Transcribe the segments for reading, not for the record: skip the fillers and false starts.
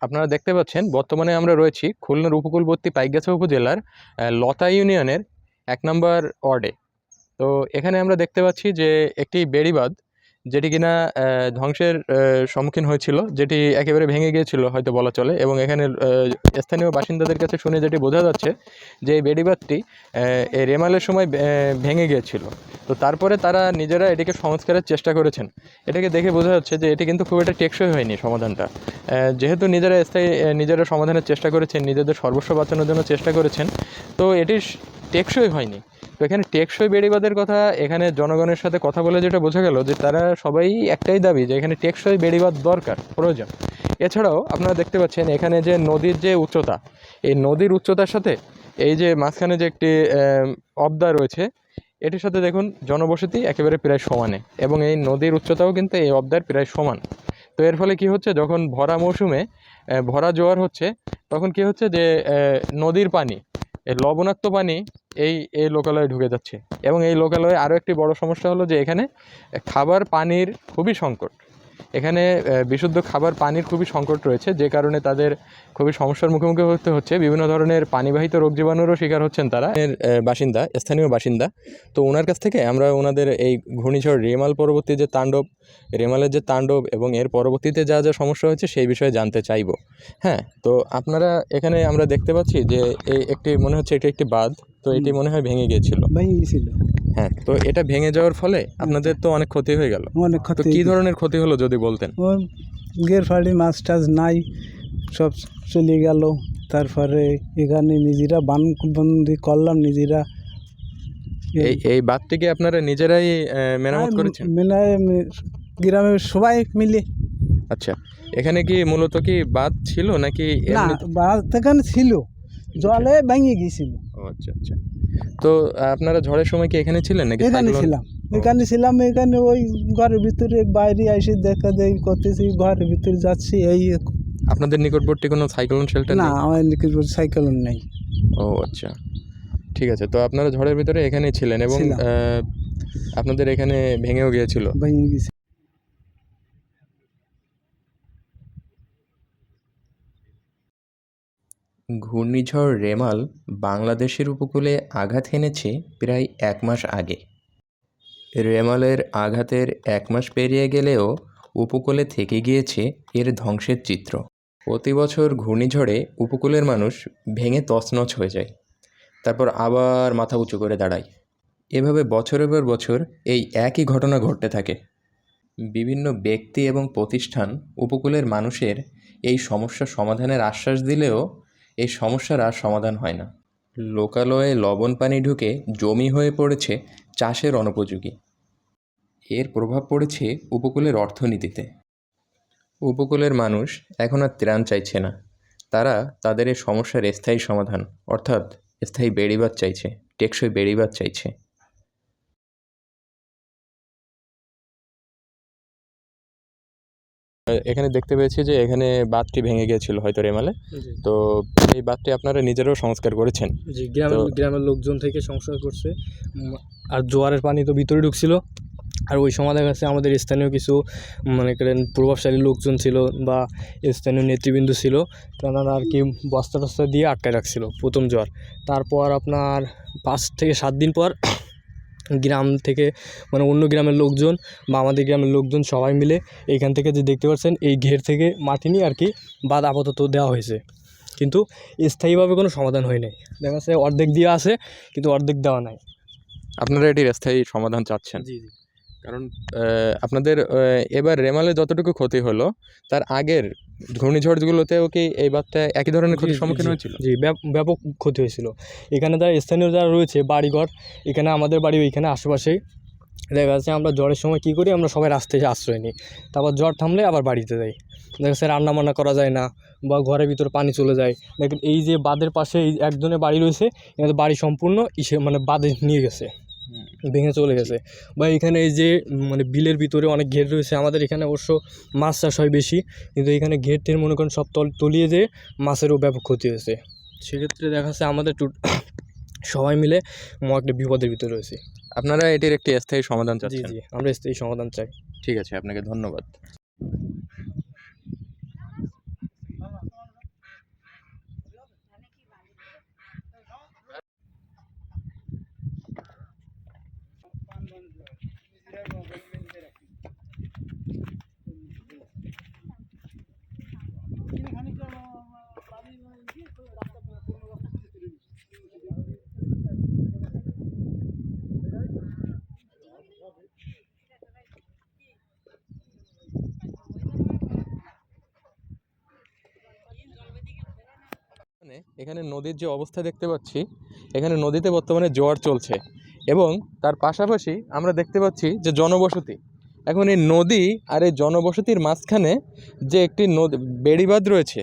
আপনারা দেখতে পাচ্ছেন বর্তমানে আমরা রয়েছি খুলনার উপকূলবর্তী পাইকগাছা উপজেলার লতা ইউনিয়নের ১ নম্বর ওয়ার্ডে। তো এখানে আমরা দেখতে পাচ্ছি যে একটি বেড়িবাঁধ যেটি কিনা ধ্বংসের সম্মুখীন হয়েছিল, যেটি একেবারে ভেঙে গিয়েছিল হয়তো বলা চলে। এবং এখানে স্থানীয় বাসিন্দাদের কাছে শুনে যেটি বোঝা যাচ্ছে যে এই বেড়িবাঁধটি এই রেমালের সময় ভেঙে গিয়েছিল। তো তারপরে তারা নিজেরা এটিকে সংস্কারের চেষ্টা করেছেন। এটাকে দেখে বোঝা যাচ্ছে যে এটি কিন্তু খুব একটা টেকসই হয়নি সমাধানটা। যেহেতু নিজেরা সমাধানের চেষ্টা করেছেন, নিজেদের সর্বস্ব বাঁচানোর জন্য চেষ্টা করেছেন, তো এটি টেকসই হয়নি। তো এখানে টেকসই বেড়িবাঁধের কথা এখানে জনগণের সাথে কথা বলে যেটা বোঝা গেল যে তারা সবাই একটাই দাবি যে এখানে টেকসই বেড়িবাঁধ দরকার, প্রয়োজন। এছাড়াও আপনারা দেখতে পাচ্ছেন এখানে যে নদীর যে উচ্চতা, এই নদীর উচ্চতার সাথে এই যে মাঝখানে যে একটি অবদা রয়েছে, এটির সাথে দেখুন জনবসতি একেবারে প্রায় সমানে, এবং এই নদীর উচ্চতাও কিন্তু এই অবদার প্রায় সমান। তো এর ফলে কি হচ্ছে, যখন ভরা মৌসুমে ভরা জোয়ার হচ্ছে, তখন কি হচ্ছে যে নদীর পানি, এই লবণাক্ত পানি এই লোকালয়ে ঢুকে যাচ্ছে। এবং এই লোকালয়ে আরও একটি বড় সমস্যা হলো যে এখানে খাবার পানির খুবই সংকট। এখানে বিশুদ্ধ খাবার পানির খুবই সংকট রয়েছে, যে কারণে তাদের খুবই সমস্যার মুখোমুখি হতে হচ্ছে। বিভিন্ন ধরনের পানিবাহিত রোগ জীবাণুরও শিকার হচ্ছেন তারা। স্থানীয় বাসিন্দা। তো ওনার কাছ থেকে আমরা ওনাদের এই ঘূর্ণিঝড় রেমাল পরবর্তী যে তাণ্ডব, রেমালের যে তাণ্ডব এবং এর পরবর্তীতে যা যা সমস্যা হয়েছে সেই বিষয়ে জানতে চাইব। হ্যাঁ, তো আপনারা এখানে আমরা দেখতে পাচ্ছি যে এই একটি মনে হচ্ছে এটি একটি বাঁধ। তো এটি মনে হয় ভেঙে গিয়েছিল। হ্যাঁ, তো এটা ভেঙে যাওয়ার ফলে আপনাদের তো অনেক ক্ষতি হয়ে গেল। অনেক তো ক্ষতি। কী ধরনের ক্ষতি হলো যদি বলতেন? ও গের ফাড়ি মাছ টাছ নাই, সব চলে গেল। তারপরে এখানে নিজেরা বানবন্দি করলাম নিজেরা। এই বাঁধটিকে আপনারা নিজেরাই মেরামত করেছেন? গ্রামের সবাই মিলে। আচ্ছা, এখানে কি মূলত কি বাঁধ ছিল নাকি না, এমনিতে? বাঁধ এখানে ছিল, জলে ভেঙে গিয়েছিল। ও আচ্ছা আচ্ছা। তো আপনারা ঝড়ের সময় কি এখানে ছিলেন নাকি? এখানে ছিলাম, এখানে ওই ঘরের ভিতরে বাইরে এসে দেখা দেয় করতেছি, ঘরের ভিতরে যাচ্ছি। এই আপনাদের নিকটবর্তী কোনো সাইক্লোন শেল্টার না, নেই? আমার নিকট সাইকেল নেই। ও আচ্ছা, ঠিক আছে। তো আপনারা ঝড়ের ভিতরে এখানেই ছিলেন এবং ছিলাম। আপনাদের এখানে ভেঙেও গিয়েছিল। ভেঙে গেছে। ঘূর্ণিঝড় রেমাল বাংলাদেশের উপকূলে আঘাত হেনেছে প্রায় ১ মাস আগে। রেমালের আঘাতের ১ মাস পেরিয়ে গেলেও উপকূলে থেকে গিয়েছে এর ধ্বংসের চিত্র। প্রতি বছর ঘূর্ণিঝড়ে উপকূলের মানুষ ভেঙে তছনছ হয়ে যায়, তারপর আবার মাথা উঁচু করে দাঁড়ায়। এভাবে বছরের পর বছর এই একই ঘটনা ঘটতে থাকে। বিভিন্ন ব্যক্তি এবং প্রতিষ্ঠান উপকূলের মানুষের এই সমস্যা সমাধানের আশ্বাস দিলেও এই সমস্যার আর সমাধান হয় না। লোকালয়ে লবণ পানি ঢুকে জমি হয়ে পড়েছে চাষের অনুপযোগী। এর প্রভাব পড়েছে উপকূলের অর্থনীতিতে। উপকূলের মানুষ এখন আর ত্রাণ চাইছে না, তারা তাদের এই সমস্যার স্থায়ী সমাধান অর্থাৎ স্থায়ী বেড়িবাঁধ চাইছে, টেকসই বেড়িবাঁধ চাইছে। এখানে দেখতে পেয়েছি যে এখানে বাঁধটি ভেঙে গিয়েছিল হয়তো রেমালে। তো এই বাঁধটি আপনারা নিজেরাও সংস্কার করেছেন? জি, গ্রামের লোকজন থেকে সংস্কার করছে। আর জোয়ারের পানি তো ভিতরে ঢুকছিল। আর ওই সময় দেখা যাচ্ছে আমাদের স্থানীয় কিছু মনে করেন প্রভাবশালী লোকজন ছিল বা স্থানীয় নেতৃবৃন্দ ছিল, তারা আর কি বস্তা টস্তা দিয়ে আটকায় রাখছিল প্রথম জোয়ার। তারপর আপনার ৫ থেকে ৭ দিন পর গ্রাম থেকে মানে অন্য গ্রামের লোকজন বা আমাদের গ্রামের লোকজন সবাই মিলে এইখান থেকে যে দেখতে পাচ্ছেন এই ঘের থেকে মাটি নিয়ে আর কি বাঁধ আপাতত দেওয়া হয়েছে, কিন্তু স্থায়ীভাবে কোনো সমাধান হয় নাই। দেখা যাচ্ছে অর্ধেক দেওয়া আছে কিন্তু অর্ধেক দেওয়া নাই। আপনারা এটির স্থায়ী সমাধান চাচ্ছেন? জি জি কারণ আপনাদের এবার রেমালে যতটুকু ক্ষতি হলো তার আগের ঘূর্ণিঝড়গুলোতেও কি এই বাঁধটা একই ধরনের ক্ষতির সম্মুখীন হয়েছিল? জি, ব্যাপক ক্ষতি হয়েছিল। এখানে যারা স্থানীয় যারা রয়েছে বাড়িঘর, এখানে আমাদের বাড়ি ওইখানে আশেপাশেই, দেখা যাচ্ছে আমরা ঝড়ের সময় কী করি, আমরা সবাই রাস্তায় এসে আশ্রয় নিই, তারপর ঝড় থামলে আবার বাড়িতে যাই। দেখা যাচ্ছে রান্নাবান্না করা যায় না বা ঘরের ভিতরে পানি চলে যায়। দেখেন এই যে বাঁধের পাশে এই একজনের বাড়ি রয়েছে, এখানে বাড়ি সম্পূর্ণ মানে বাঁধে নিয়ে গেছে, ভেঙে চলে গেছে। বা এখানে এই যে মানে বিলের ভিতরে অনেক ঘের রয়েছে, আমাদের এখানে অবশ্য মাছ চাষ হয় বেশি, কিন্তু এখানে ঘের থেকে মনে করেন সব তলিয়ে যেয়ে মাছেরও ব্যাপক ক্ষতি হয়েছে। সেক্ষেত্রে দেখা যাচ্ছে আমাদের সবাই মিলে একটা বিপদের ভিতরে রয়েছে। আপনারা এটির একটি স্থায়ী সমাধান জি চাচ্ছেন? জি, আমরা এই সমাধান চাই। ঠিক আছে, আপনাকে ধন্যবাদ। এখানে নদীর যে অবস্থা দেখতে পাচ্ছি, এখানে নদীতে বর্তমানে জোয়ার চলছে এবং তার পাশাপাশি আমরা দেখতে পাচ্ছি যে জনবসতি। এখন এই নদী আর এই জনবসতির মাঝখানে যে একটি নদী বেড়িবাঁধ রয়েছে,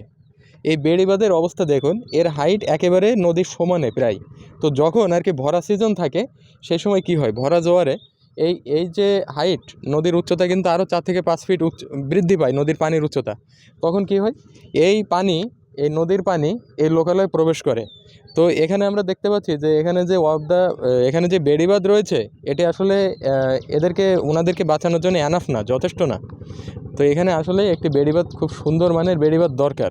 এই বেড়িবাঁধের অবস্থা দেখুন, এর হাইট একেবারে নদীর সমানে প্রায়। তো যখন আর কি ভরা সিজন থাকে সেই সময় কি হয়, ভরা জোয়ারে এই এই যে হাইট, নদীর উচ্চতা কিন্তু আরও 4 থেকে 5 ফিট বৃদ্ধি পায় নদীর পানির উচ্চতা। তখন কি হয়, এই পানি, এই নদীর পানি এই লোকালয়ে প্রবেশ করে। তো এখানে আমরা দেখতে পাচ্ছি যে এখানে যে বেড়িবাঁধ রয়েছে, এটি আসলে ওনাদেরকে বাঁচানোর জন্য এনাফ না, যথেষ্ট না। তো এখানে আসলে একটি বেড়িবাঁধ, খুব সুন্দর মানের বেড়িবাঁধ দরকার।